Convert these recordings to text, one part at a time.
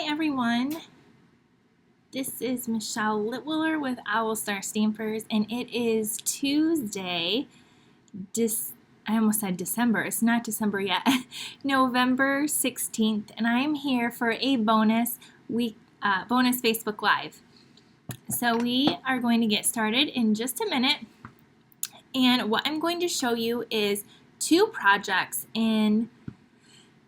everyone. This is Michelle Litwiller with Owl Star Stampers, and it is Tuesday. I almost said December. It's not December yet. November 16th, and I am here for a bonus Facebook Live. So we are going to get started in just a minute, and what I'm going to show you is two projects in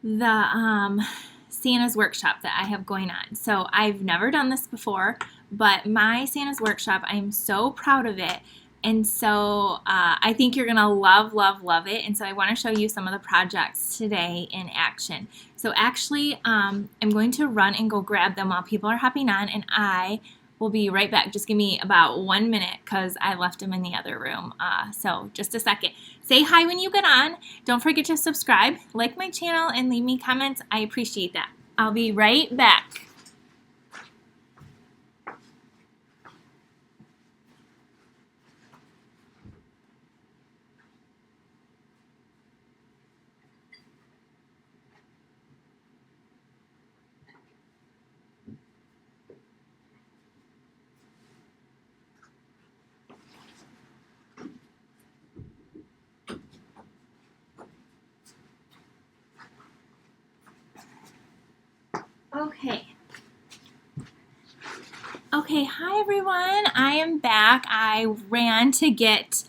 the Santa's workshop that I have going on. So I've never done this before, but my Santa's workshop, I'm so proud of it. And so I think you're gonna love it. And so I wanna show you some of the projects today in action. So actually, I'm going to run and go grab them while people are hopping on, and I will be right back. Just give me about 1 minute because I left them in the other room. So just a second. Say hi when you get on. Don't forget to subscribe, like my channel, and leave me comments. I appreciate that. I'll be right back. Okay, hi everyone. I am back. I ran to get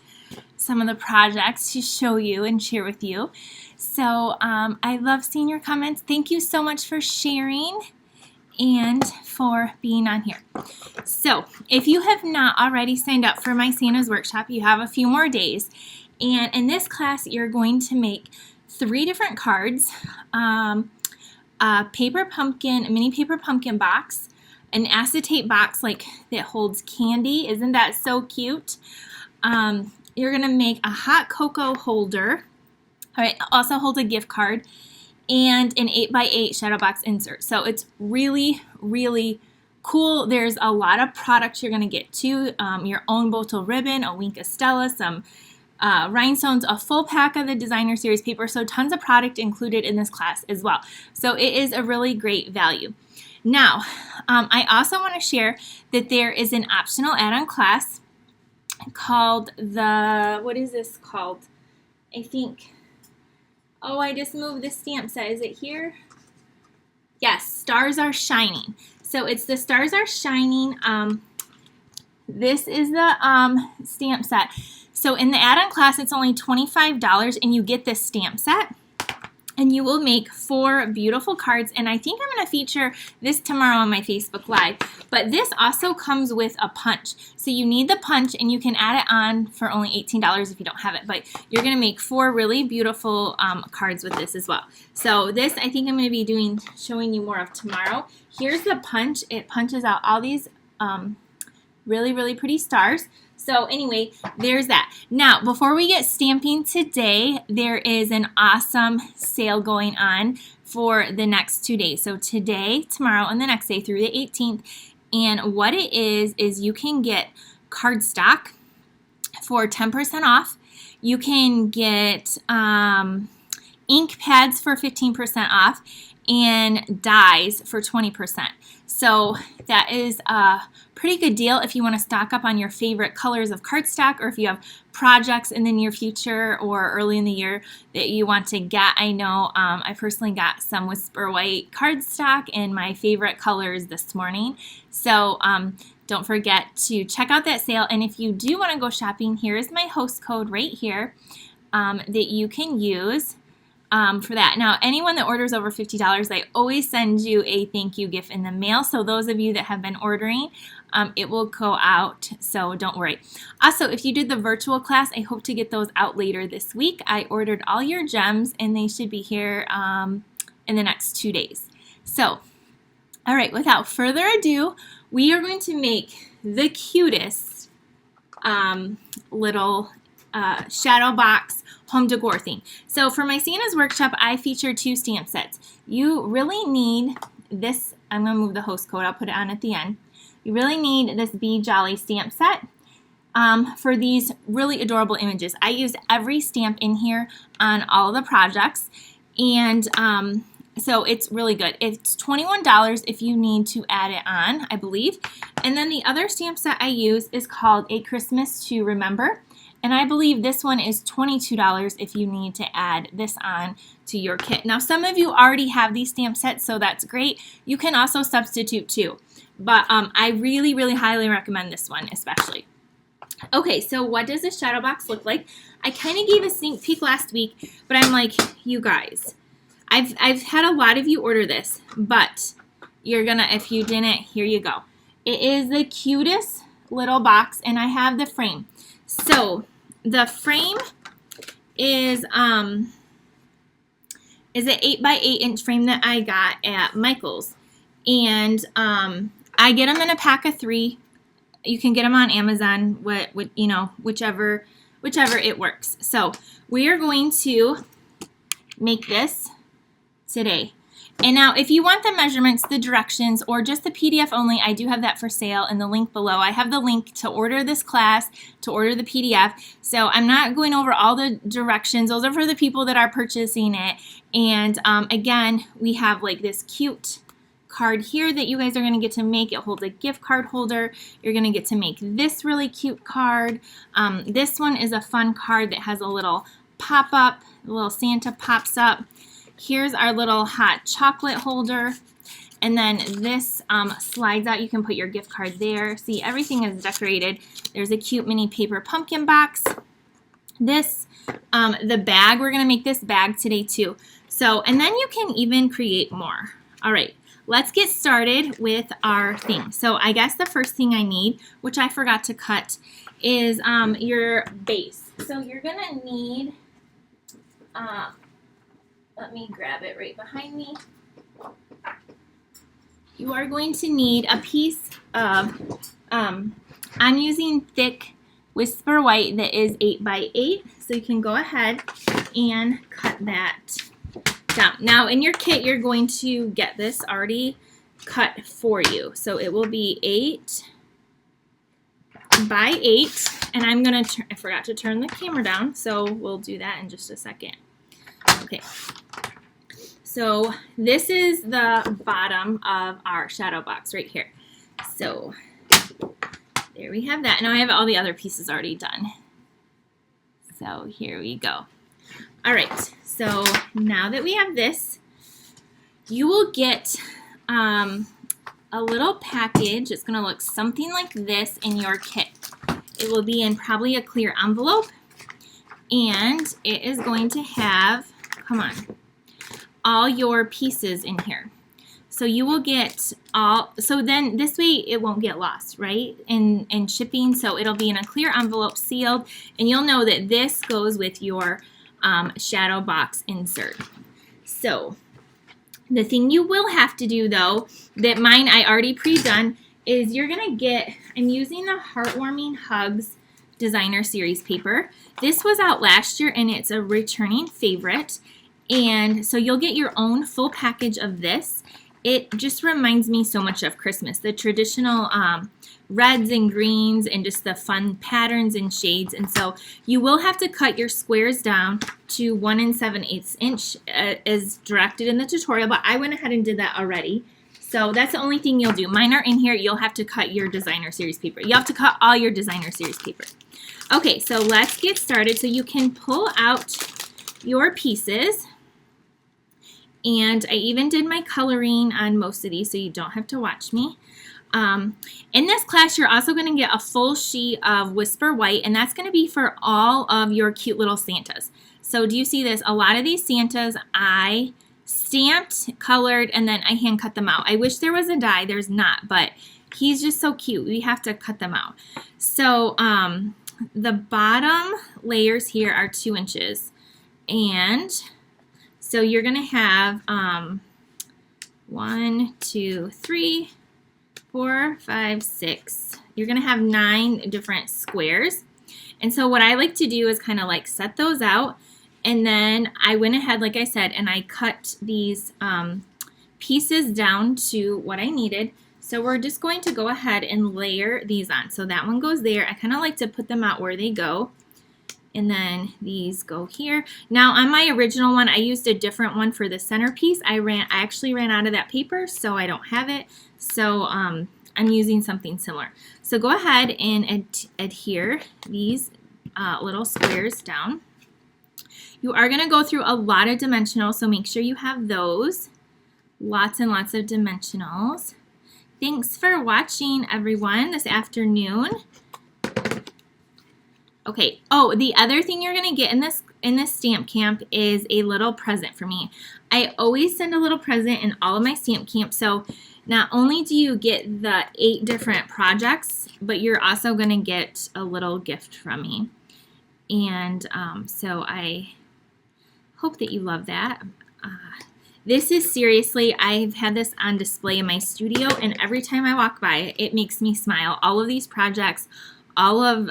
some of the projects to show you and share with you. So I love seeing your comments. Thank you so much for sharing and for being on here. So if you have not already signed up for my Santa's workshop, you have a few more days. And in this class, you're going to make 3 different cards, a paper pumpkin, a mini paper pumpkin box, an acetate box like that holds candy. Isn't that so cute? You're gonna make a hot cocoa holder. All right, also holds a gift card, and an 8x8 shadow box insert. So it's really cool. There's a lot of products you're gonna get too. Your own Boto ribbon, a Wink of Stella, some rhinestones, a full pack of the designer series paper. So tons of product included in this class as well. So it is a really great value. Now, I also want to share that there is an optional add-on class called what is this called? I think, oh, I just moved the stamp set. Is it here? Yes, Stars Are Shining. So it's the Stars Are Shining. This is the stamp set. So in the add-on class, it's only $25, and you get this stamp set. And you will make 4 beautiful cards, and I think I'm going to feature this tomorrow on my Facebook Live. But this also comes with a punch. So you need the punch, and you can add it on for only $18 if you don't have it. But you're going to make 4 really beautiful cards with this as well. So this I think I'm going to be showing you more of tomorrow. Here's the punch. It punches out all these really pretty stars. So anyway, there's that. Now, before we get stamping today, there is an awesome sale going on for the next 2 days. So today, tomorrow, and the next day through the 18th. And what it is you can get cardstock for 10% off. You can get ink pads for 15% off, and dies for 20%. So that is a pretty good deal if you want to stock up on your favorite colors of cardstock, or if you have projects in the near future or early in the year that you want to get. I know I personally got some Whisper White cardstock in my favorite colors this morning. So don't forget to check out that sale. And if you do want to go shopping, here is my host code right here that you can use for that. Now, anyone that orders over $50, I always send you a thank you gift in the mail. So those of you that have been ordering, it will go out, so don't worry. Also, if you did the virtual class, I hope to get those out later this week. I ordered all your gems, and they should be here in the next 2 days. So, all right, without further ado, we are going to make the cutest little shadow box home decor thing. So for my Santa's workshop, I featured 2 stamp sets. You really need this. I'm going to move the host code. I'll put it on at the end. You really need this Be Jolly stamp set for these really adorable images. I used every stamp in here on all of the projects, and So it's really good. It's $21 if you need to add it on, I believe. And then the other stamp set I use is called A Christmas to Remember. And I believe this one is $22 if you need to add this on to your kit. Now, some of you already have these stamp sets, so that's great. You can also substitute too. But I really, really highly recommend this one especially. Okay, so what does this shadow box look like? I kind of gave a sneak peek last week, but I'm like, you guys, I've had a lot of you order this, but you're gonna, if you didn't, here you go. It is the cutest little box, and I have the frame. So the frame is an 8 by 8 inch frame that I got at Michael's, and I get them in a pack of 3. You can get them on Amazon, you know, whichever it works. So we are going to make this today. And now if you want the measurements, the directions, or just the PDF only, I do have that for sale in the link below. I have the link to order this class, to order the PDF. So I'm not going over all the directions. Those are for the people that are purchasing it. And again, we have like this cute card here that you guys are going to get to make. It holds a gift card holder. You're going to get to make this really cute card. This one is a fun card that has a little pop-up. A little Santa pops up. Here's our little hot chocolate holder. And then this slides out. You can put your gift card there. See, everything is decorated. There's a cute mini paper pumpkin box. This, the bag, we're going to make this bag today too. So, and then you can even create more. All right, let's get started with our thing. So I guess the first thing I need, which I forgot to cut, is your base. So you're going to need, let me grab it right behind me. You are going to need a piece of, I'm using thick Whisper White that is 8 by 8. So you can go ahead and cut that down. Now in your kit, you're going to get this already cut for you. So it will be 8 by 8. And I'm going to, I forgot to turn the camera down, so we'll do that in just a second. Okay. So this is the bottom of our shadow box right here. So there we have that. Now I have all the other pieces already done. So here we go. All right, so now that we have this, you will get a little package. It's going to look something like this in your kit. It will be in probably a clear envelope, and it is going to have, come on, all your pieces in here. So you will get all, so then this way it won't get lost, right, in shipping. So it'll be in a clear envelope, sealed, and you'll know that this goes with your shadow box insert. So the thing you will have to do though, that mine I already pre-done, is you're gonna get, I'm using the Heartwarming Hugs Designer Series paper. This was out last year and it's a returning favorite. And so you'll get your own full package of this. It just reminds me so much of Christmas. The traditional reds and greens and just the fun patterns and shades. And so you will have to cut your squares down to 1 7/8 inch as directed in the tutorial, but I went ahead and did that already. So that's the only thing you'll do. Mine are in here. You'll have to cut your Designer Series paper. You'll have to cut all your Designer Series paper. Okay, so let's get started. So you can pull out your pieces. And I even did my coloring on most of these, so you don't have to watch me. In this class, you're also going to get a full sheet of Whisper White, and that's going to be for all of your cute little Santas. So do you see this? A lot of these Santas I stamped, colored, and then I hand cut them out. I wish there was a die. There's not, but he's just so cute. We have to cut them out. So the bottom layers here are 2 inches, and so you're going to have 1, 2, 3, 4, 5, 6. You're going to have 9 different squares. And so what I like to do is kind of like set those out. And then I went ahead, like I said, and I cut these pieces down to what I needed. So we're just going to go ahead and layer these on. So that one goes there. I kind of like to put them out where they go. And then these go here. Now on my original one, I used a different one for the centerpiece. I actually ran out of that paper, so I don't have it. So I'm using something similar. So go ahead and adhere these little squares down. You are going to go through a lot of dimensionals, so make sure you have those. Lots and lots of dimensionals. Thanks for watching, everyone, this afternoon. Okay, oh, the other thing you're going to get in this stamp camp is a little present for me. I always send a little present in all of my stamp camps, so not only do you get the 8 different projects, but you're also going to get a little gift from me. And so I hope that you love that. This is seriously, I've had this on display in my studio, and every time I walk by, it makes me smile. All of these projects, all of...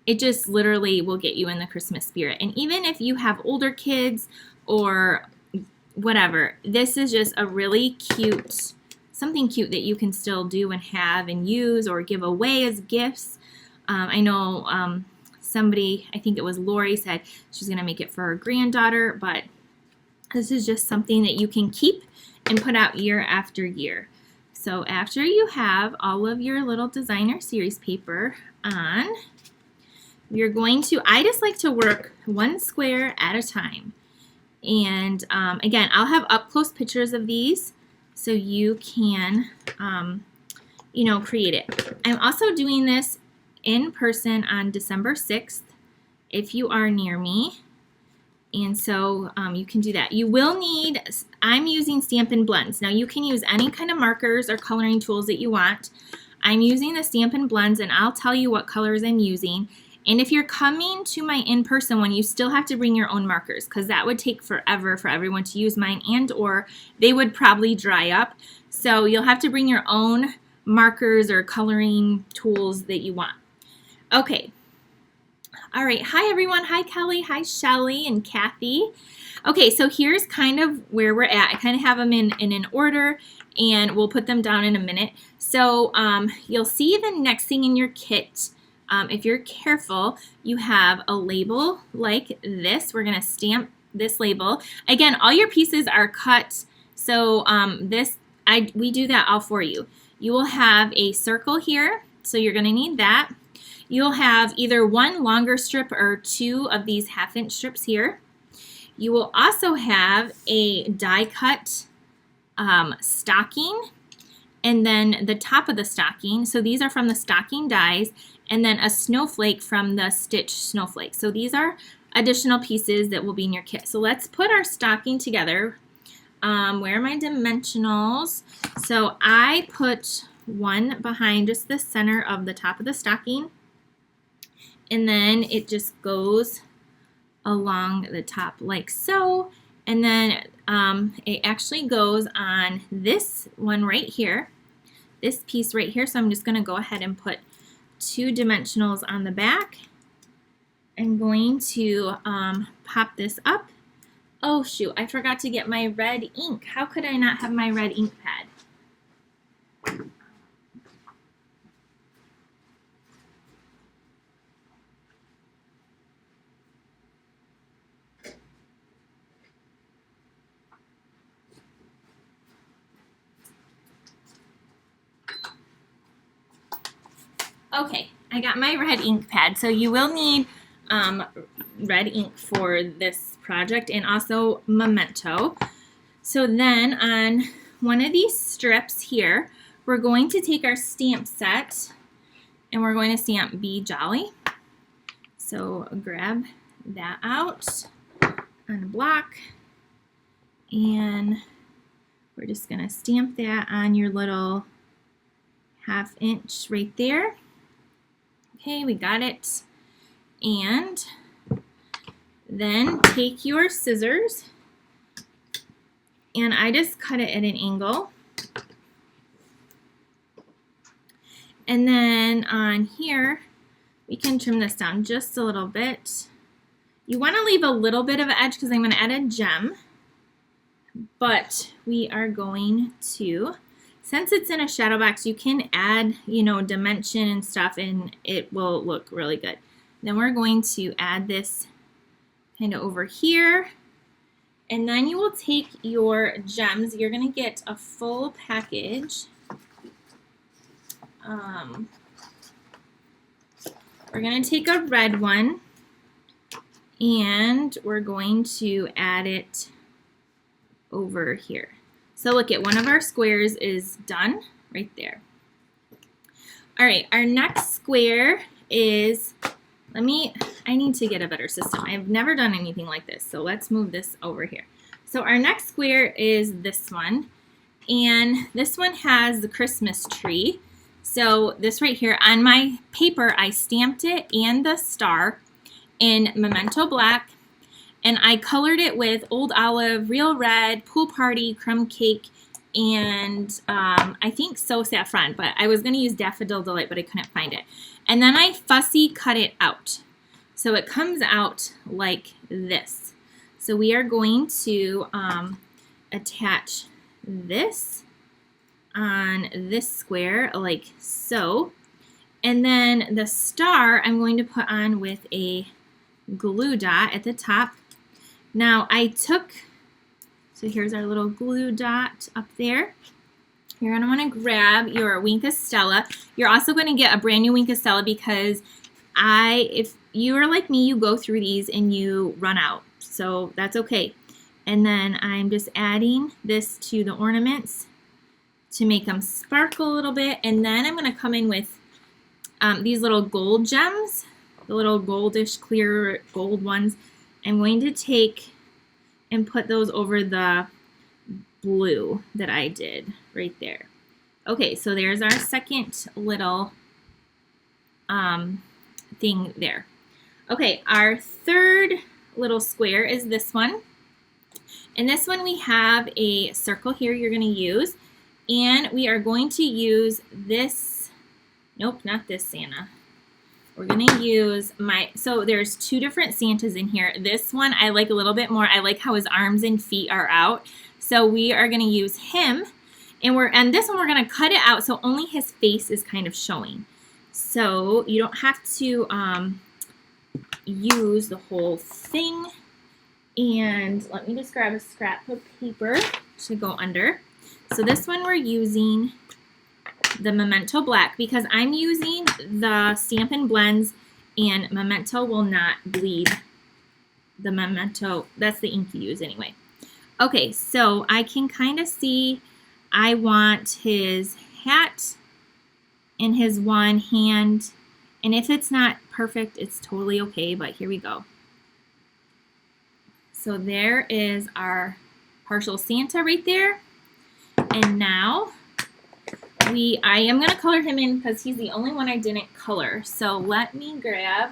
it just literally will get you in the Christmas spirit. And even if you have older kids or whatever, this is just a really cute, something cute that you can still do and have and use or give away as gifts. I know somebody, I think it was Lori, said she's going to make it for her granddaughter, but this is just something that you can keep and put out year after year. So after you have all of your little designer series paper on, you're going to, I just like to work one square at a time. And again, I'll have up close pictures of these so you can, you know, create it. I'm also doing this in person on December 6th if you are near me. And so you can do that. You will need, I'm using Stampin' Blends. Now you can use any kind of markers or coloring tools that you want. I'm using the Stampin' Blends, and I'll tell you what colors I'm using. And if you're coming to my in-person one, you still have to bring your own markers, because that would take forever for everyone to use mine, and or they would probably dry up. So you'll have to bring your own markers or coloring tools that you want. Okay. All right. Hi, everyone. Hi, Kelly. Hi, Shelly and Kathy. Okay, so here's kind of where we're at. I kind of have them in an order, and we'll put them down in a minute. So you'll see the next thing in your kit. If you're careful, you have a label like this. We're going to stamp this label. Again, all your pieces are cut, so we do that all for you. You will have a circle here, so you're going to need that. You'll have either one longer strip or 2 of these 1/2-inch strips here. You will also have a die cut stocking, and then the top of the stocking. So these are from the stocking dies, and then a snowflake from the stitch snowflake. So these are additional pieces that will be in your kit. So let's put our stocking together. Where are my dimensionals? So I put one behind just the center of the top of the stocking, and then it just goes along the top like so, and then it actually goes on this one right here, this piece right here. So I'm just going to go ahead and put 2 dimensionals on the back. I'm going to pop this up. Oh shoot, I forgot to get my red ink. How could I not have my red ink pad? Okay, I got my red ink pad. So you will need red ink for this project, and also Memento. So then on one of these strips here, we're going to take our stamp set and we're going to stamp Be Jolly. So grab that out on a block, and we're just going to stamp that on your little 1/2 inch right there. Okay, we got it. And then take your scissors, and I just cut it at an angle. And then on here, we can trim this down just a little bit. You want to leave a little bit of an edge because I'm going to add a gem, but we are going to, since it's in a shadow box, you can add, you know, dimension and stuff, and it will look really good. Then we're going to add this kind of over here. And then you will take your gems. You're going to get a full package. We're going to take a red one and we're going to add it over here. So look at one of our squares is done right there. All right, our next square is, I need to get a better system. I've never done anything like this, so let's move this over here. So our next square is this one, and this one has the Christmas tree. So this right here, on my paper, I stamped it and the star in Memento Black, and I colored it with Old Olive, Real Red, Pool Party, Crumb Cake, and I think So Saffron, but I was going to use Daffodil Delight, but I couldn't find it. And then I fussy cut it out. So it comes out like this. So we are going to attach this on this square like so. And then the star I'm going to put on with a glue dot at the top. Now so here's our little glue dot up there. You're going to want to grab your Wink of Stella. You're also going to get a brand new Wink of Stella because if you are like me, you go through these and you run out. So that's okay. And then I'm just adding this to the ornaments to make them sparkle a little bit. And then I'm going to come in with these little gold gems, the little goldish clear gold ones. I'm going to take and put those over the blue that I did right there. Okay, so there's our second little thing there. Okay, our third little square is this one. And this one we have a circle here you're going to use. And we are going to use this, nope, not this Santa. We're going to use so there's two different Santas in here. This one I like a little bit more. I like how his arms and feet are out. So we are going to use him. And this one we're going to cut it out so only his face is kind of showing. So you don't have to use the whole thing. And let me just grab a scrap of paper to go under. So this one we're using the Memento Black because I'm using the Stampin' blends and Memento will not bleed the Memento. That's the ink you use anyway. Okay, so I can kind of see I want his hat in his one hand. And if it's not perfect, it's totally okay, but here we go. So there is our partial Santa right there. And now I am going to color him in because he's the only one I didn't color. So let me grab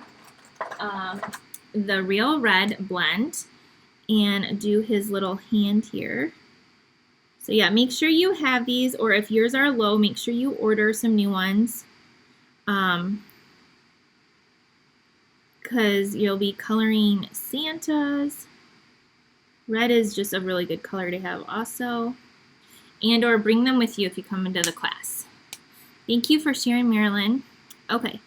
the Real Red blend and do his little hand here. So yeah, make sure you have these, or if yours are low, make sure you order some new ones. Because you'll be coloring Santas. Red is just a really good color to have also. And or bring them with you if you come into the class. Thank you for sharing, Marilyn. Okay,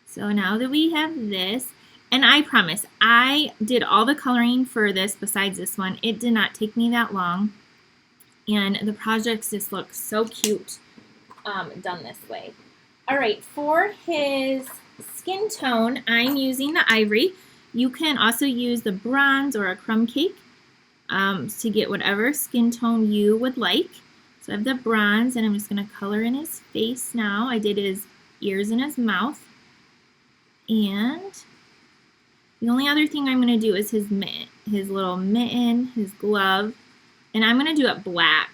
so now that we have this, and I promise, I did all the coloring for this besides this one. It did not take me that long. And the projects just look so cute done this way. All right, for his skin tone, I'm using the ivory. You can also use the bronze or a crumb cake to get whatever skin tone you would like. So I have the bronze, and I'm just going to color in his face now. I did his ears and his mouth. And the only other thing I'm going to do is his mitt, his little mitten, his glove. And I'm going to do it black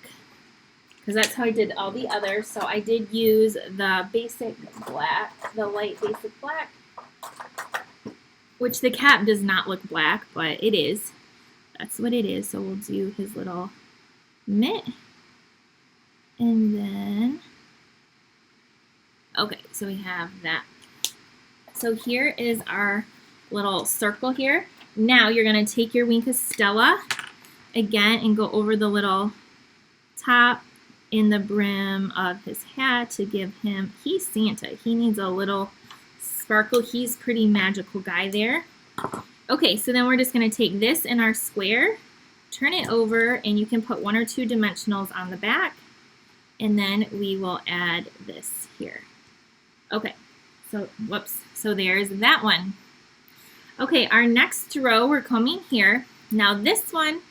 because that's how I did all the others. So I did use the basic black, the light basic black, which the cap does not look black, but it is. That's what it is. So we'll do his little mitt. And then, okay, so we have that. So here is our little circle here. Now you're going to take your Wink of Stella again and go over the little top in the brim of his hat to give him, he's Santa. He needs a little Sparkle. He's pretty magical guy there. Okay, so then we're just going to take this in our square, turn it over, and you can put 1 or 2 dimensionals on the back, and then we will add this here. Okay, so whoops, so there's that one. Okay, our next row, we're coming here. Now this one,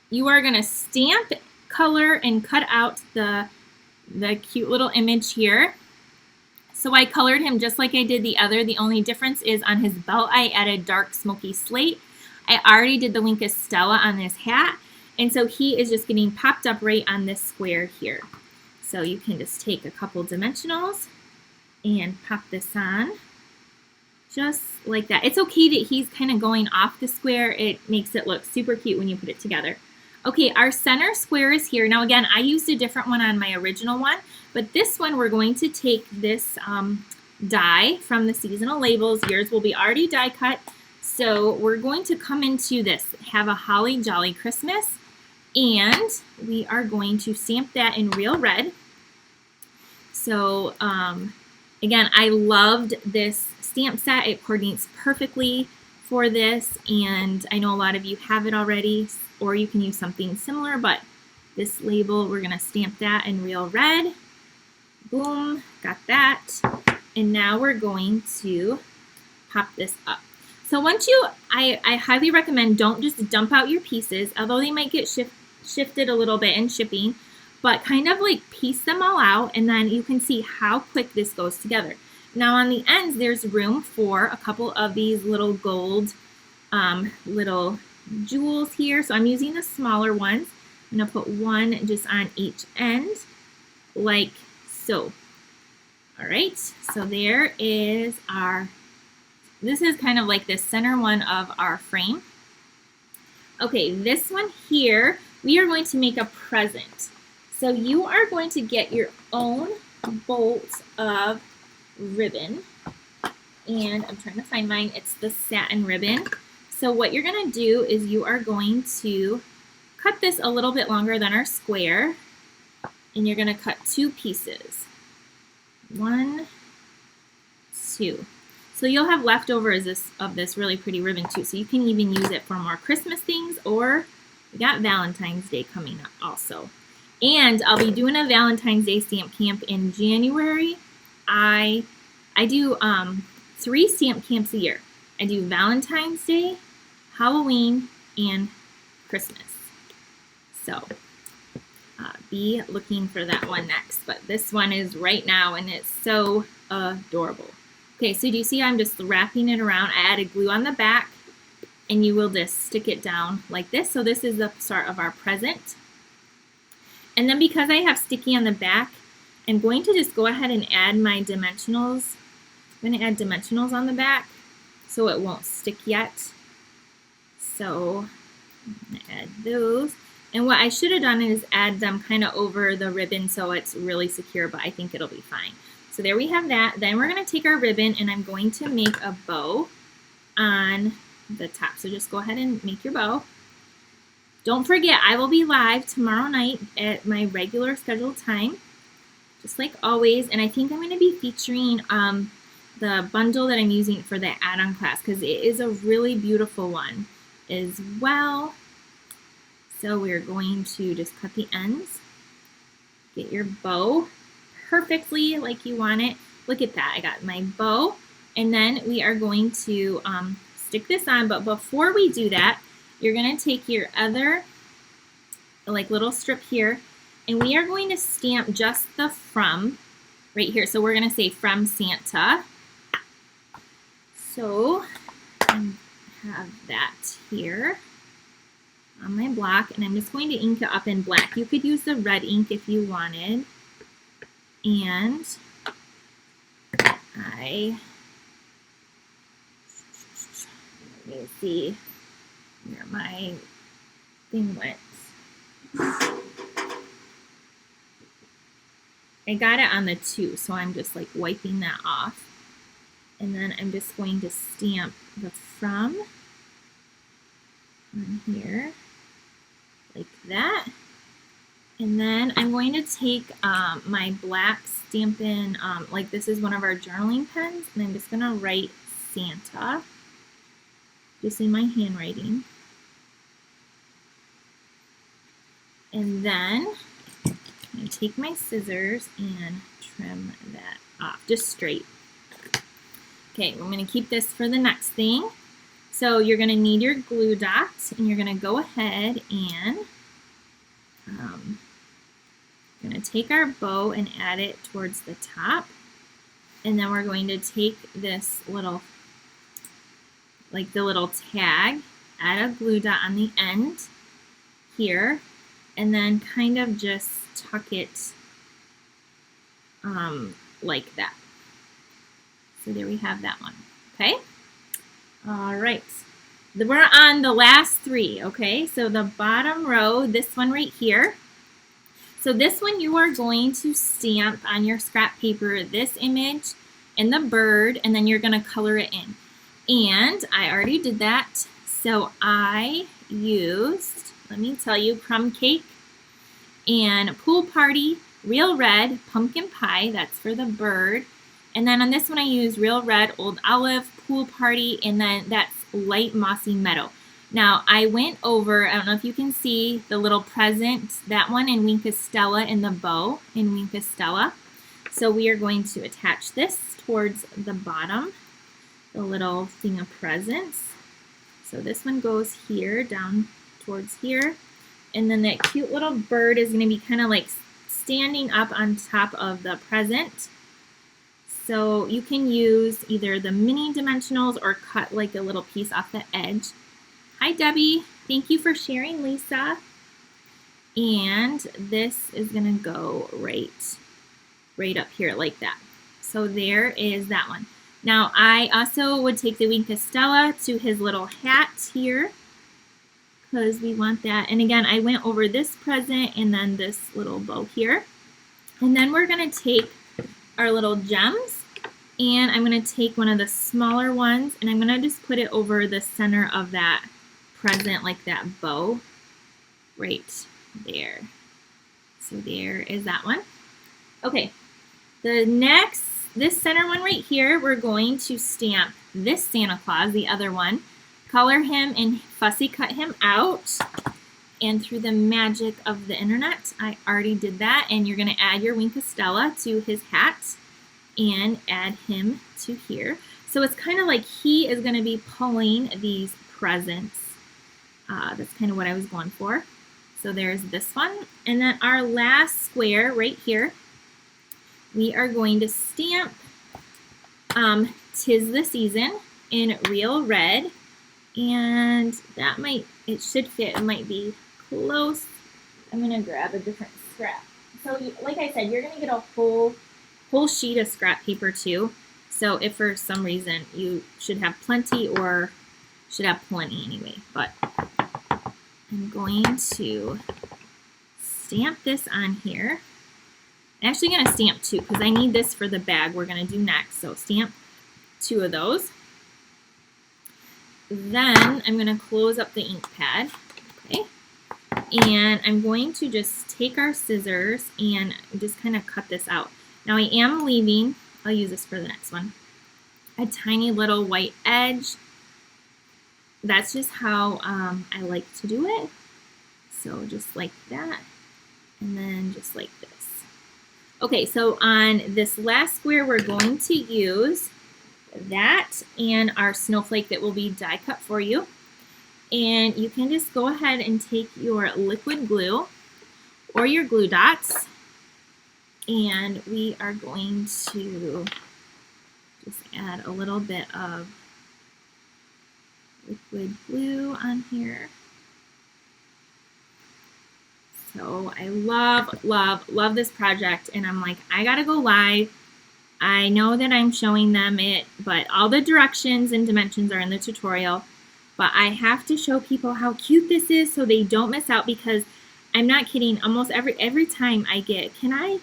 you are going to stamp, color, and cut out the cute little image here. So I colored him just like I did the other. The only difference is on his belt, I added dark smoky slate. I already did the Wink of Stella on this hat, and so he is just getting popped up right on this square here. So you can just take a couple dimensionals and pop this on, just like that. It's okay that he's kind of going off the square. It makes it look super cute when you put it together. Okay, our center square is here. Now again, I used a different one on my original one, but this one we're going to take this die from the seasonal labels. Yours will be already die cut. So we're going to come into this, have a Holly Jolly Christmas, and we are going to stamp that in real red. So again, I loved this stamp set. It coordinates perfectly for this, and I know a lot of you have it already, or you can use something similar, but this label, we're going to stamp that in real red. Boom, got that. And now we're going to pop this up. So once you, I highly recommend don't just dump out your pieces, although they might get shifted a little bit in shipping, but kind of like piece them all out, and then you can see how quick this goes together. Now on the ends, there's room for a couple of these little gold little jewels here. So I'm using the smaller ones. I'm going to put one just on each end, like so. All right, so there is our, this is kind of like the center one of our frame. Okay, this one here, we are going to make a present. So you are going to get your own bolt of ribbon, and I'm trying to find mine. It's the satin ribbon. So what you're going to do is you are going to cut this a little bit longer than our square, and you're going to cut 2 pieces. 1, 2. So you'll have leftovers of this really pretty ribbon too, so you can even use it for more Christmas things, or we got Valentine's Day coming up also. And I'll be doing a Valentine's Day stamp camp in January. I do 3 stamp camps a year. I do Valentine's Day, Halloween, and Christmas. So be looking for that one next. But this one is right now, and it's so adorable. Okay, so do you see I'm just wrapping it around? I added glue on the back, and you will just stick it down like this. So this is the start of our present. And then because I have sticky on the back, I'm going to just go ahead and add my dimensionals. I'm going to add dimensionals on the back so it won't stick yet. So I'm going to add those. And what I should have done is add them kind of over the ribbon so it's really secure, but I think it'll be fine. So there we have that. Then we're going to take our ribbon, and I'm going to make a bow on the top. So just go ahead and make your bow. Don't forget, I will be live tomorrow night at my regular scheduled time, just like always. And I think I'm going to be featuring the bundle that I'm using for the add-on class, because it is a really beautiful one as well. So we're going to just cut the ends, get your bow perfectly like you want it. Look at that, I got my bow, and then we are going to stick this on. But before we do that, you're going to take your other like little strip here, and we are going to stamp just the from right here. So we're going to say from Santa. So I have that here on my block, and I'm just going to ink it up in black. You could use the red ink if you wanted. And let me see where my thing went. I got it on the 2, so I'm just like wiping that off. And then I'm just going to stamp the from on here like that. And then I'm going to take my black Stampin', like this is one of our journaling pens, and I'm just going to write Santa, just in my handwriting. And then I'm going to take my scissors and trim that off, just straight. Okay, I'm going to keep this for the next thing. So you're going to need your glue dots, and you're going to go ahead and we're going to take our bow and add it towards the top. And then we're going to take this little, like the little tag, add a glue dot on the end here, and then kind of just tuck it like that. So there we have that one. Okay? All right. We're on the last three, okay? So the bottom row, this one right here. So this one you are going to stamp on your scrap paper this image and the bird, and then you're going to color it in. And I already did that. So I used, let me tell you, crumb cake and pool party, real red, pumpkin pie, that's for the bird. And then on this one I used real red, old olive, pool party, and then that's light mossy meadow. Now I went over, I don't know if you can see the little present, that one in Wink of Stella in the bow in Wink of Stella. So we are going to attach this towards the bottom, the little thing of presents. So this one goes here, down towards here. And then that cute little bird is going to be kind of like standing up on top of the present. So you can use either the mini dimensionals or cut like a little piece off the edge. Hi Debbie, thank you for sharing, Lisa. And this is going to go right up here like that. So there is that one. Now I also would take the Wink of Stella to his little hat here, because we want that. And again, I went over this present and then this little bow here. And then we're going to take our little gems, and I'm going to take one of the smaller ones, and I'm going to just put it over the center of that present, like that bow right there. So there is that one. Okay, this center one right here, we're going to stamp this Santa Claus, the other one, color him and fussy cut him out. And through the magic of the internet, I already did that. And you're going to add your Wink of Stella to his hat and add him to here. So it's kind of like he is going to be pulling these presents. That's kind of what I was going for. So there's this one. And then our last square right here, we are going to stamp "'Tis the Season" in real red. And that it should fit. It might be close. I'm going to grab a different scrap. So like I said, you're going to get a whole sheet of scrap paper too. So if for some reason you should have plenty, or should have plenty anyway. But I'm going to stamp this on here. I'm actually going to stamp two because I need this for the bag we're going to do next. So stamp two of those. Then I'm going to close up the ink pad. Okay. And I'm going to just take our scissors and just kind of cut this out. Now I am leaving, I'll use this for the next one, a tiny little white edge. That's just how I like to do it. So just like that, and then just like this. Okay, so on this last square, we're going to use that and our snowflake that will be die cut for you. And you can just go ahead and take your liquid glue or your glue dots, and we are going to just add a little bit of liquid glue on here. So I love this project, and I'm like, I gotta go live. I know that I'm showing them it, but all the directions and dimensions are in the tutorial. But I have to show people how cute this is so they don't miss out, because I'm not kidding, almost every time I get, can I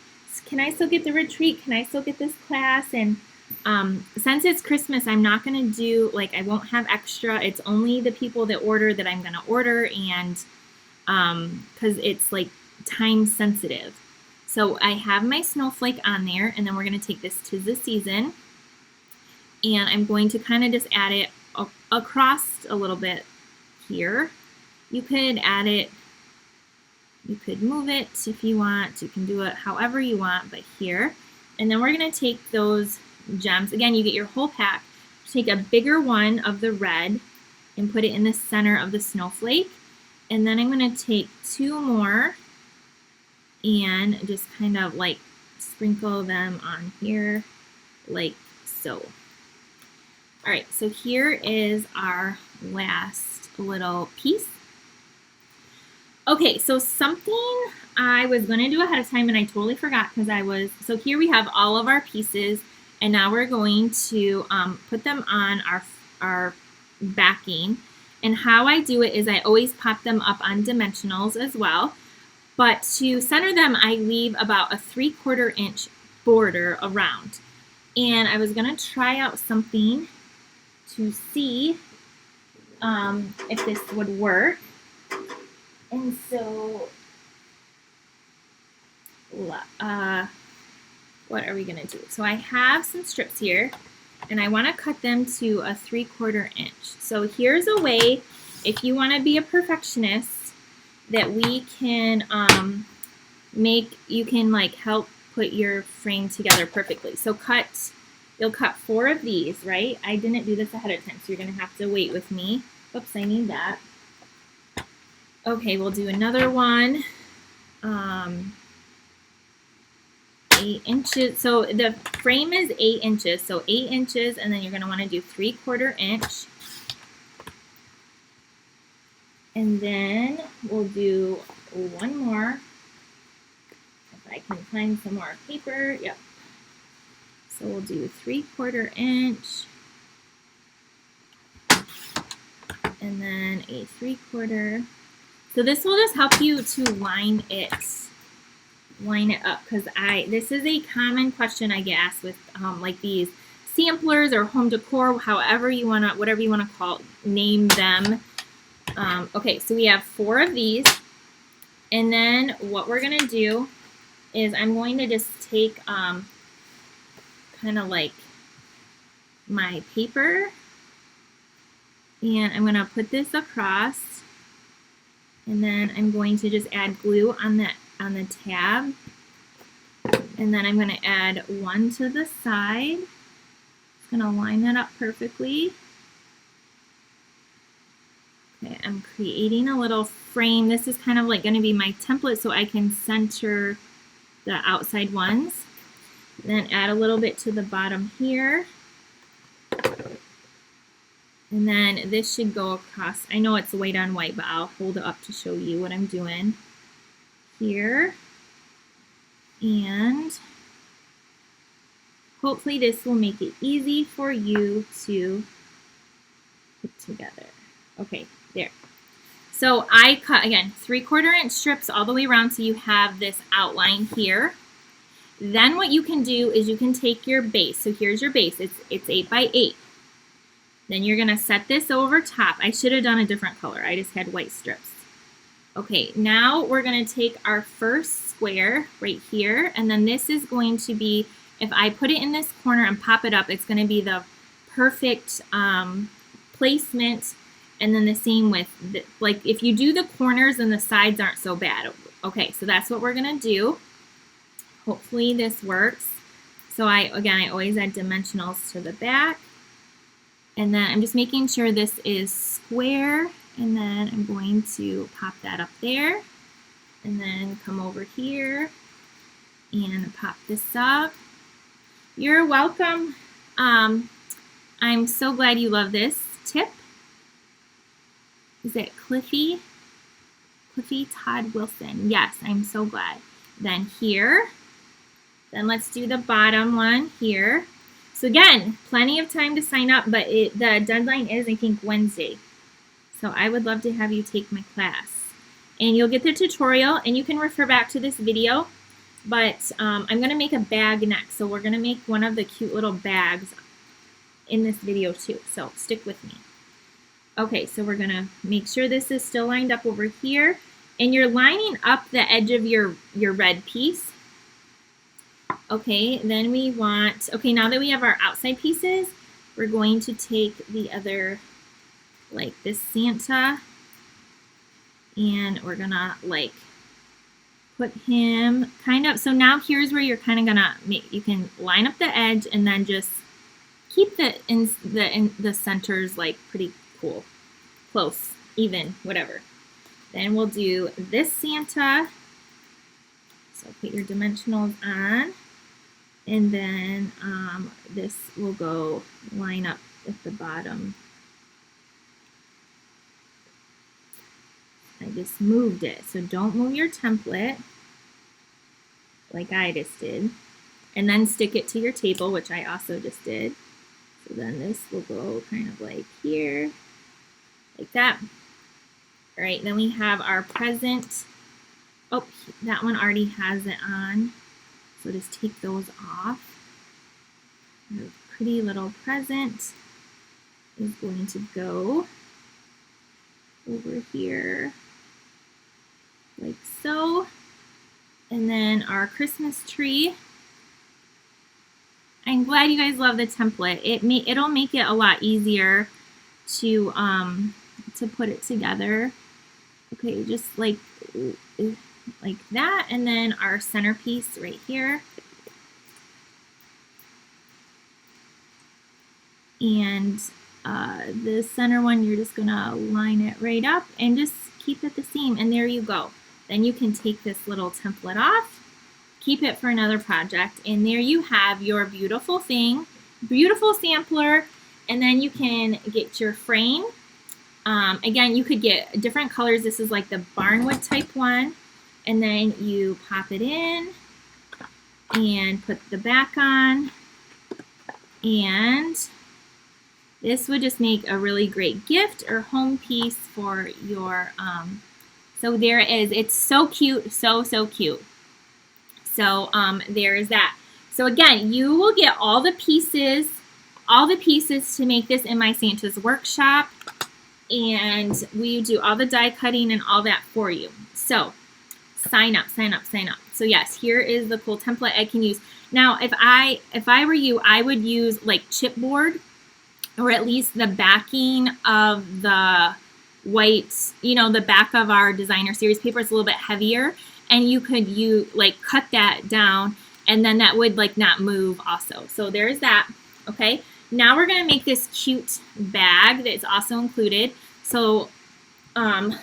still get the retreat? Can I still get this class? And since it's Christmas, I'm not going to do, like, I won't have extra. It's only the people that order that I'm going to order, and because it's like time sensitive. So I have my snowflake on there, and then we're going to take this to the season, and I'm going to kind of just add it across a little bit here. You could add it, you could move it if you want, you can do it however you want, but here. And then we're going to take those gems, again, you get your whole pack, take a bigger one of the red and put it in the center of the snowflake. And then I'm going to take 2 more and just kind of like sprinkle them on here like so. All right, so here is our last little piece. Okay, so something I was going to do ahead of time and I totally forgot because so here we have all of our pieces, and now we're going to put them on our backing. And how I do it is I always pop them up on dimensionals as well. But to center them, I leave about a 3/4 inch border around. And I was going to try out something to see if this would work. And so, what are we going to do? So I have some strips here, and I want to cut them to a 3/4 inch. So here's a way, if you want to be a perfectionist, that we can you can like help put your frame together perfectly. So you'll cut 4 of these, right? I didn't do this ahead of time, so you're going to have to wait with me. Oops, I need that. Okay, we'll do another one. 8 inches. So the frame is 8 inches. So 8 inches, and then you're going to want to do 3/4 inch. And then we'll do one more. If I can find some more paper. Yep. So we'll do 3/4 inch. And then a 3/4. So this will just help you to line it up, because this is a common question I get asked with like these samplers or home decor, however you want to, whatever you want to name them. Okay, so we have 4 of these, and then what we're going to do is I'm going to just take kind of like my paper, and I'm going to put this across, and then I'm going to just add glue on the tab, and then I'm going to add 1 to the side. It's going to line that up perfectly. Okay, I'm creating a little frame. This is kind of like going to be my template so I can center the outside ones. Then add a little bit to the bottom here. And then this should go across. I know it's white on white, but I'll hold it up to show you what I'm doing here. And hopefully this will make it easy for you to put together. Okay, there. So I cut, again, 3/4 inch strips all the way around so you have this outline here. Then what you can do is you can take your base. So here's your base. It's 8 by 8. Then you're going to set this over top. I should have done a different color. I just had white strips. Okay, now we're going to take our first square right here, and then this is going to be, if I put it in this corner and pop it up, it's going to be the perfect placement. And then the same with, like if you do the corners, then the sides aren't so bad. Okay, so that's what we're going to do. Hopefully this works. So I always add dimensionals to the back. And then I'm just making sure this is square, and then I'm going to pop that up there, and then come over here and pop this up. You're welcome. I'm so glad you love this tip. Is it Cliffy Todd Wilson? Yes, I'm so glad. Then here, then let's do the bottom one here. So again, plenty of time to sign up, but the deadline is, I think, Wednesday. So I would love to have you take my class. And you'll get the tutorial, and you can refer back to this video. But I'm going to make a bag next. So we're going to make one of the cute little bags in this video too. So stick with me. Okay, so we're going to make sure this is still lined up over here. And you're lining up the edge of your red piece. Okay, then we want, okay, now that we have our outside pieces, we're going to take the other, like this Santa, and we're gonna like put him kind of, so now here's where you're kind of gonna make, you can line up the edge and then just keep the centers like pretty cool, close, even, whatever. Then we'll do this Santa. So put your dimensionals on, and then this will go line up at the bottom. I just moved it, so don't move your template like I just did. And then stick it to your table, which I also just did. So then this will go kind of like here, like that. All right, then we have our present. Oh, that one already has it on. So just take those off. Our pretty little present is going to go over here, like so. And then our Christmas tree. I'm glad you guys love the template. It'll make it a lot easier to put it together. Okay, just like that, and then our centerpiece right here. And the center one, you're just gonna line it right up and just keep it the same, and there you go. Then you can take this little template off, keep it for another project, and there you have your beautiful thing, beautiful sampler. And then you can get your frame. Again, you could get different colors. This is like the barnwood type one. And then you pop it in and put the back on. And this would just make a really great gift or home piece for your, so there it is. It's so cute, so cute. So there is that. So again, you will get all the pieces to make this in my Santa's workshop, and we do all the die cutting and all that for you. So sign up. So yes, here is the cool template I can use. Now, if I were you, I would use like chipboard, or at least the backing of the white, you know, the back of our designer series paper is a little bit heavier, and you could like cut that down, and then that would like not move also. So there's that. Okay, now we're gonna make this cute bag that's also included. So I'm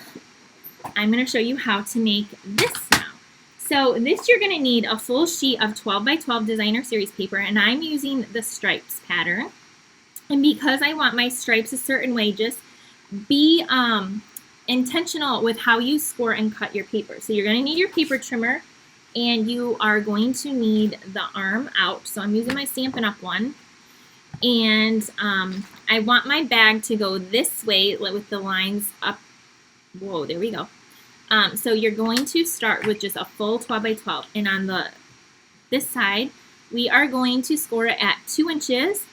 gonna show you how to make this now. So this, you're gonna need a full sheet of 12 by 12 designer series paper, and I'm using the stripes pattern. And because I want my stripes a certain way, just be intentional with how you score and cut your paper. So you're going to need your paper trimmer, and you are going to need the arm out. So I'm using my Stampin' Up! One. And I want my bag to go this way with the lines up. Whoa, there we go. So you're going to start with just a full 12 by 12. And on this side, we are going to score it at 2 inches.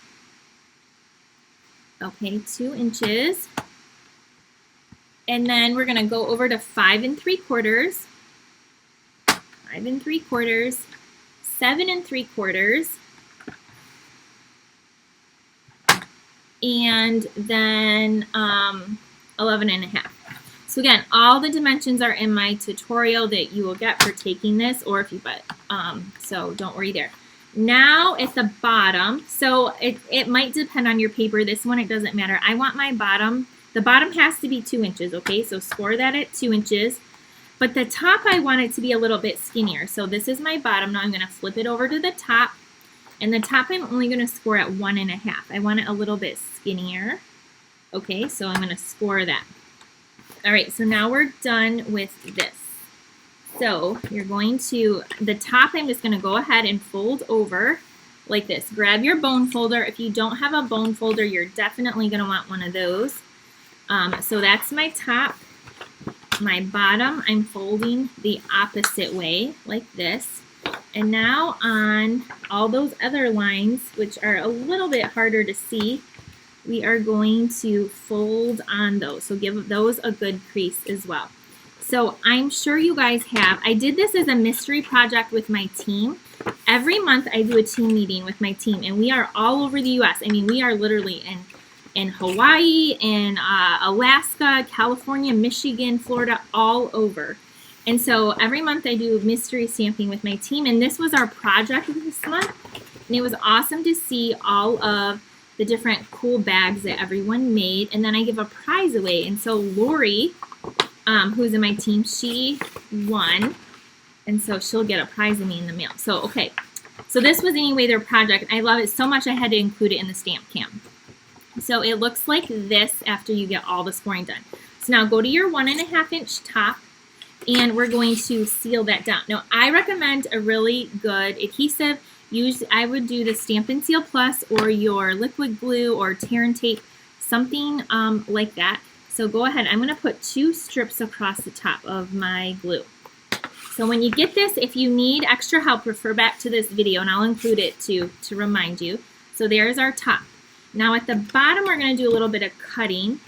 Okay, 2 inches. And then we're going to go over to 5 3/4, 5 3/4, 7 3/4, and then 11 1/2. So again, all the dimensions are in my tutorial that you will get for taking this, or if you so don't worry there. Now at the bottom, so it might depend on your paper. This one, it doesn't matter. I want my bottom, the bottom has to be 2 inches, okay? So score that at 2 inches. But the top, I want it to be a little bit skinnier. So this is my bottom. Now I'm going to flip it over to the top. And the top, I'm only going to score at 1 1/2. I want it a little bit skinnier. Okay, so I'm going to score that. All right, so now we're done with this. So you're going to, the top, I'm just going to go ahead and fold over like this. Grab your bone folder. If you don't have a bone folder, you're definitely going to want one of those. So that's my top. My bottom, I'm folding the opposite way like this. And now on all those other lines, which are a little bit harder to see, we are going to fold on those. So give those a good crease as well. So I'm sure you guys have. I did this as a mystery project with my team. Every month I do a team meeting with my team, and we are all over the U.S. I mean, we are literally in Hawaii, in Alaska, California, Michigan, Florida, all over. And so every month I do mystery stamping with my team, and this was our project this month. And it was awesome to see all of the different cool bags that everyone made. And then I give a prize away. And so Lori, who's in my team, she won. And so she'll get a prize of me in the mail. So, okay. So this was anyway their project. I love it so much I had to include it in the stamp cam. So it looks like this after you get all the scoring done. So now go to your 1.5 inch top, and we're going to seal that down. Now I recommend a really good adhesive. Usually I would do the Stampin' Seal Plus or your liquid glue or tear and tape, something like that. So go ahead. I'm going to put 2 strips across the top of my glue. So when you get this, if you need extra help, refer back to this video, and I'll include it to remind you. So there's our top. Now at the bottom, we're going to do a little bit of cutting.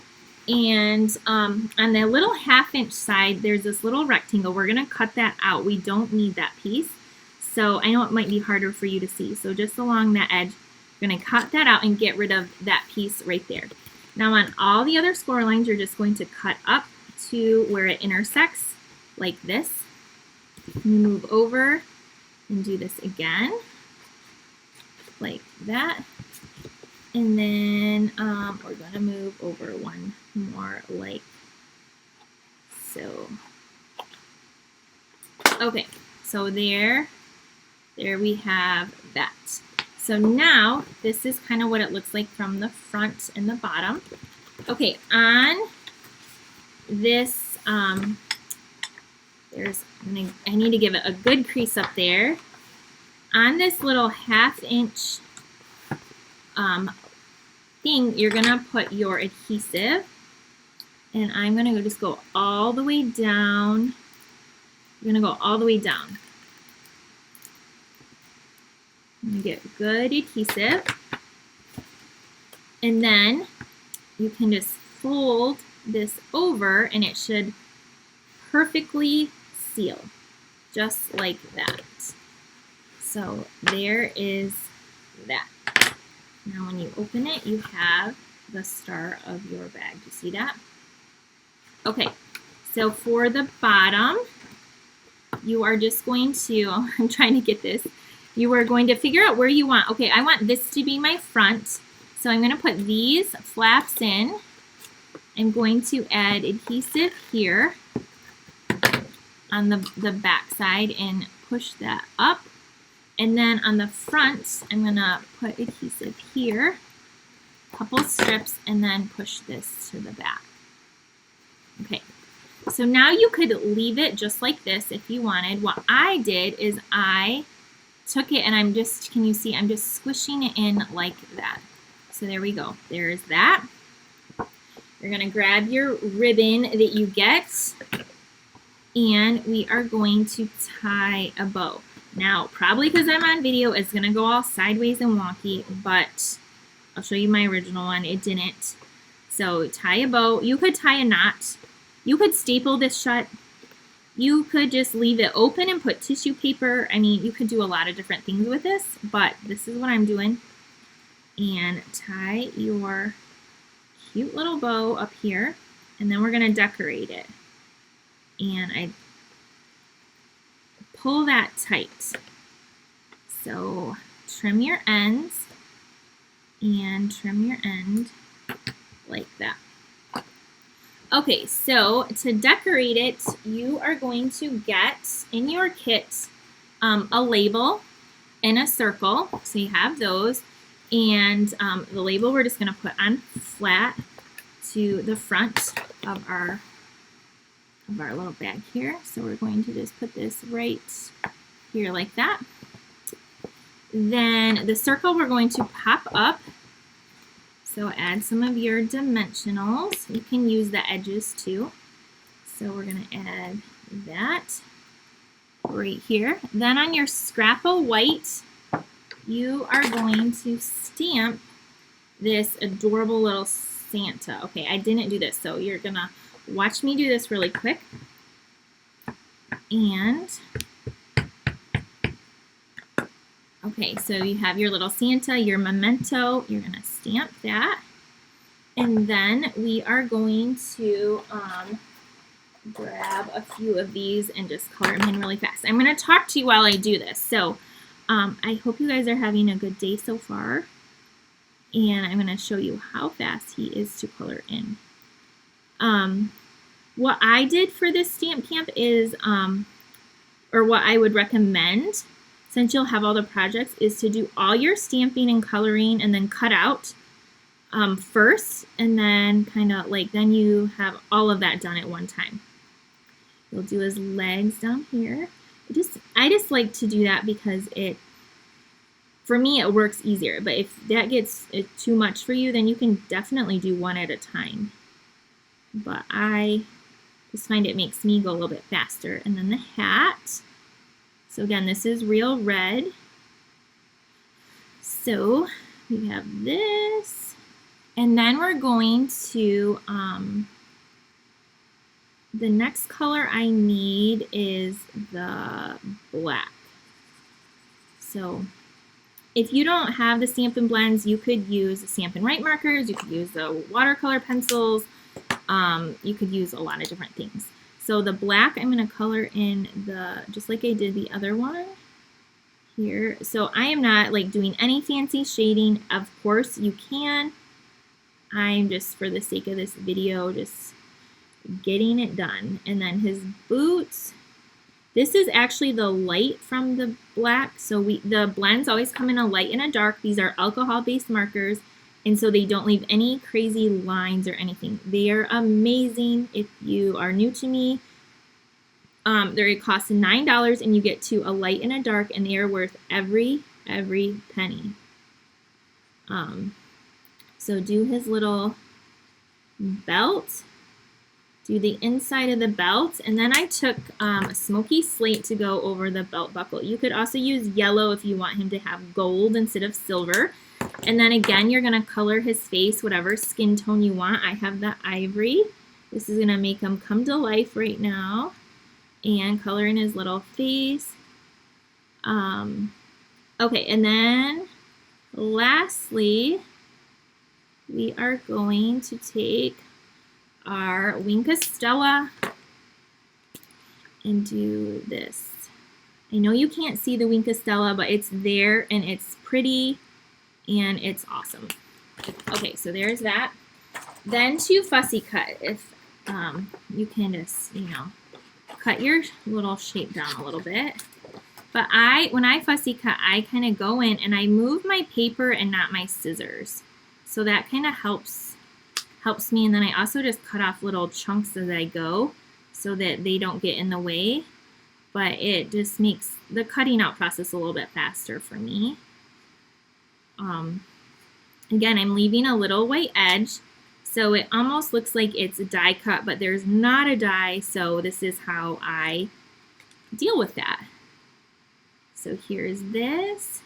And on the little 1/2 inch side, there's this little rectangle. We're going to cut that out. We don't need that piece. So I know it might be harder for you to see. So just along that edge, we're going to cut that out and get rid of that piece right there. Now on all the other score lines, you're just going to cut up to where it intersects like this. You move over and do this again like that. And then we're going to move over one more like so. Okay, so there we have that. So now this is kind of what it looks like from the front and the bottom. Okay, on this, I need to give it a good crease up there. On this little 1/2 inch thing, you're gonna put your adhesive, and I'm gonna just go all the way down. You're gonna go all the way down. You get good adhesive, and then you can just fold this over, and it should perfectly seal, just like that. So there is that. Now when you open it, you have the star of your bag. Do you see that? Okay, so for the bottom, you are just going to, I'm trying to get this, you are going to figure out where you want. Okay, I want this to be my front, so I'm going to put these flaps in. I'm going to add adhesive here on the back side and push that up. And then on the front, I'm going to put adhesive here, a couple strips, and then push this to the back. Okay, so now you could leave it just like this if you wanted. What I did is I took it and I'm just, can you see, I'm just squishing it in like that. So there we go. There's that. You're going to grab your ribbon that you get, and we are going to tie a bow. Now, probably because I'm on video, it's going to go all sideways and wonky, but I'll show you my original one. It didn't. So tie a bow. You could tie a knot. You could staple this shut. You could just leave it open and put tissue paper. I mean, you could do a lot of different things with this, but this is what I'm doing. And tie your cute little bow up here, and then we're going to decorate it. And I pull that tight. So trim your ends and trim your end like that. Okay, so to decorate it, you are going to get in your kit a label and a circle. So you have those, and the label we're just going to put on flat to the front of our little bag here. So we're going to just put this right here like that. Then the circle we're going to pop up. So add some of your dimensionals. You can use the edges too. So we're going to add that right here. Then on your scrap of white, you are going to stamp this adorable little Santa. Okay, I didn't do this, so you're going to watch me do this really quick. And okay, so you have your little Santa, your memento. You're going to stamp that. And then we are going to grab a few of these and just color them in really fast. I'm going to talk to you while I do this. So I hope you guys are having a good day so far. And I'm going to show you how fast he is to color in. What I did for this stamp camp is, or what I would recommend, since you'll have all the projects, is to do all your stamping and coloring and then cut out first, and then kind of like, then you have all of that done at one time. You'll do his legs down here. I just like to do that because for me, it works easier. But if that gets too much for you, then you can definitely do one at a time. But I just find it makes me go a little bit faster. And then the hat. So again, this is real red. So we have this. And then we're going to, the next color I need is the black. So if you don't have the Stampin' blends, you could use the Stampin' Write markers, you could use the watercolor pencils, you could use a lot of different things. So the black, I'm going to color in just like I did the other one here. So I am not like doing any fancy shading. Of course you can. I'm just, for the sake of this video, just getting it done. And then his boots, this is actually the light from the black. So the blends always come in a light and a dark. These are alcohol-based markers, and so they don't leave any crazy lines or anything. They are amazing. If you are new to me, they cost $9, and you get to a light and a dark, and they are worth every penny. So do his little belt, do the inside of the belt, and then I took a smoky slate to go over the belt buckle. You could also use yellow if you want him to have gold instead of silver. And then again, you're going to color his face whatever skin tone you want. I have the ivory. This is going to make him come to life right now. And color in his little face. Okay, and then lastly, we are going to take our Wink of Stella and do this. I know you can't see the Wink of Stella, but it's there and it's pretty and it's awesome. Okay, so there's that. Then to fussy cut, if you can just, cut your little shape down a little bit. But when I fussy cut, I kind of go in and I move my paper and not my scissors. So that kind of helps me. And then I also just cut off little chunks as I go so that they don't get in the way. But it just makes the cutting out process a little bit faster for me. Again, I'm leaving a little white edge. So it almost looks like it's a die cut, but there's not a die. So this is how I deal with that. So here's this.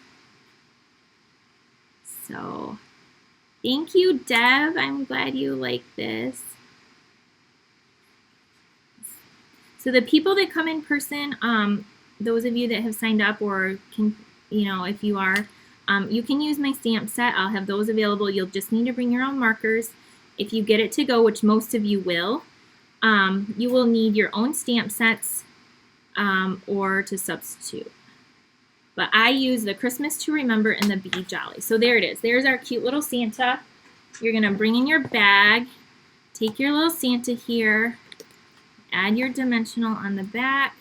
So thank you, Deb. I'm glad you like this. So the people that come in person, those of you that have signed up or can, if you are, you can use my stamp set. I'll have those available. You'll just need to bring your own markers. If you get it to go, which most of you will need your own stamp sets or to substitute. But I use the Christmas to Remember and the Be Jolly. So there it is. There's our cute little Santa. You're going to bring in your bag, take your little Santa here, add your dimensional on the back,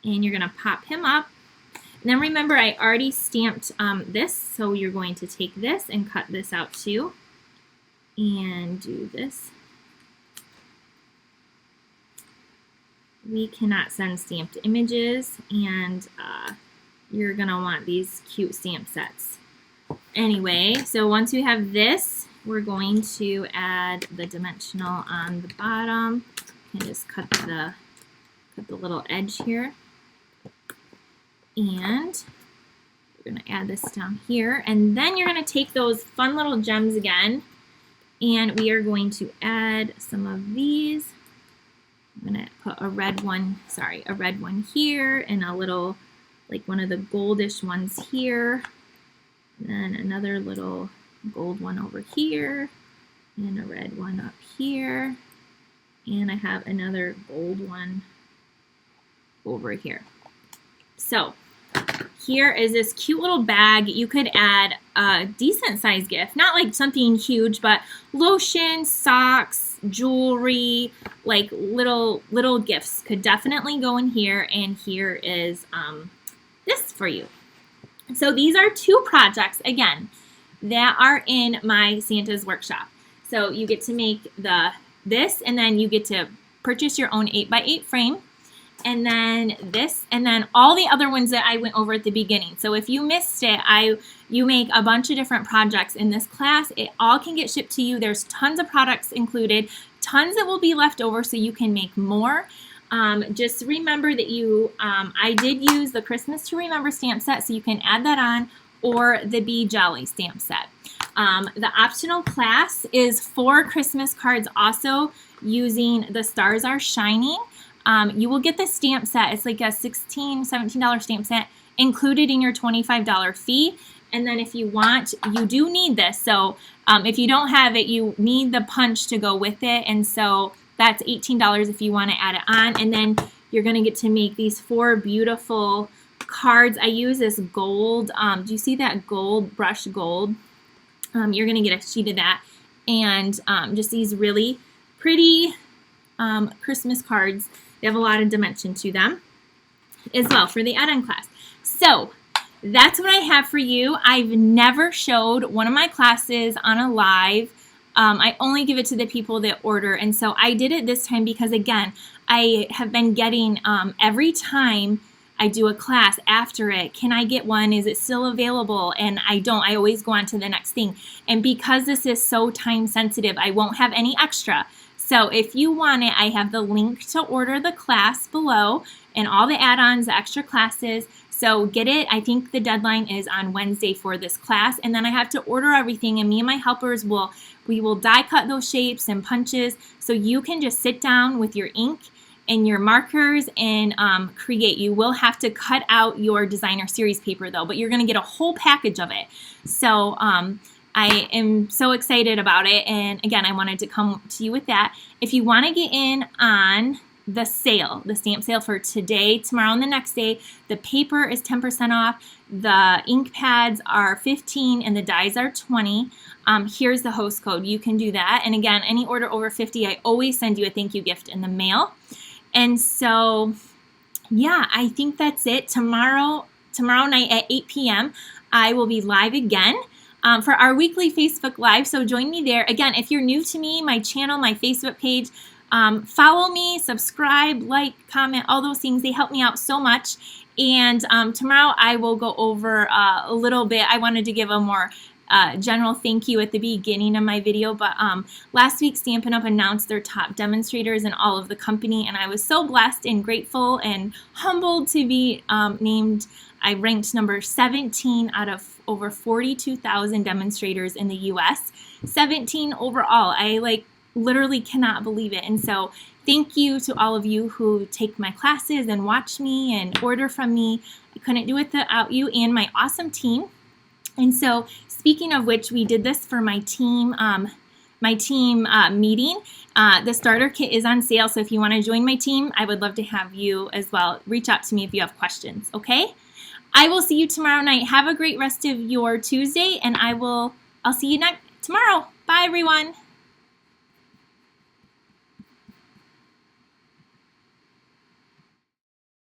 and you're going to pop him up. And then remember, I already stamped this, so you're going to take this and cut this out too. And do this. We cannot send stamped images, and you're going to want these cute stamp sets. Anyway, so once we have this, we're going to add the dimensional on the bottom and just cut the little edge here. And we're going to add this down here. And then you're going to take those fun little gems again, and we are going to add some of these I'm going to put a red one here and a little, like one of the goldish ones here. And then another little gold one over here and a red one up here. And I have another gold one over here. So here is this cute little bag. You could add a decent size gift, not like something huge, but lotion, socks, jewelry, like little gifts could definitely go in here. And here is this for you. So these are 2 projects, again, that are in my Santa's workshop. So you get to make this, and then you get to purchase your own 8x8 frame, and then this, and then all the other ones that I went over at the beginning. So if you missed it, you make a bunch of different projects in this class. It all can get shipped to you. There's tons of products included, tons that will be left over so you can make more. Just remember that I did use the Christmas to Remember stamp set, so you can add that on, or the Be Jolly stamp set. The optional class is 4 Christmas cards also using the Stars Are Shining. You will get the stamp set. It's like a $16, $17 stamp set included in your $25 fee. And then if you want, you do need this. So if you don't have it, you need the punch to go with it. And so that's $18 if you want to add it on. And then you're going to get to make these 4 beautiful cards. I use this gold. Do you see that gold, brush gold? You're going to get a sheet of that. And just these really pretty Christmas cards. They have a lot of dimension to them as well for the add-on class. So that's what I have for you. I've never showed one of my classes on a live. I only give it to the people that order. And so I did it this time because, again, I have been getting every time I do a class after it, can I get one? Is it still available? And I don't. I always go on to the next thing. And because this is so time sensitive, I won't have any extra. So if you want it, I have the link to order the class below and all the add-ons, the extra classes. So get it. I think the deadline is on Wednesday for this class. And then I have to order everything, and me and my helpers will die cut those shapes and punches. So you can just sit down with your ink and your markers and create. You will have to cut out your designer series paper though, but you're going to get a whole package of it. So I am so excited about it, and again, I wanted to come to you with that. If you want to get in on the sale, the stamp sale for today, tomorrow, and the next day, the paper is 10% off, the ink pads are 15, and the dies are 20. Here's the host code. You can do that, and again, any order over 50, I always send you a thank you gift in the mail. And so, yeah, I think that's it. Tomorrow night at 8 p.m., I will be live again. For our weekly Facebook Live, so join me there. Again, if you're new to me, my channel, my Facebook page, follow me, subscribe, like, comment, all those things. They help me out so much. And tomorrow I will go over a little bit. I wanted to give a more general thank you at the beginning of my video, but last week Stampin' Up! Announced their top demonstrators in all of the company, and I was so blessed and grateful and humbled to be named. I ranked number 17 out of over 42,000 demonstrators in the US, 17 overall. I literally cannot believe it. And so thank you to all of you who take my classes and watch me and order from me. I couldn't do it without you and my awesome team. And so speaking of which, we did this for my team meeting. The starter kit is on sale, so if you want to join my team, I would love to have you as well. Reach out to me if you have questions, okay? I will see you tomorrow night. Have a great rest of your Tuesday, and I'll see you tomorrow. Bye, everyone.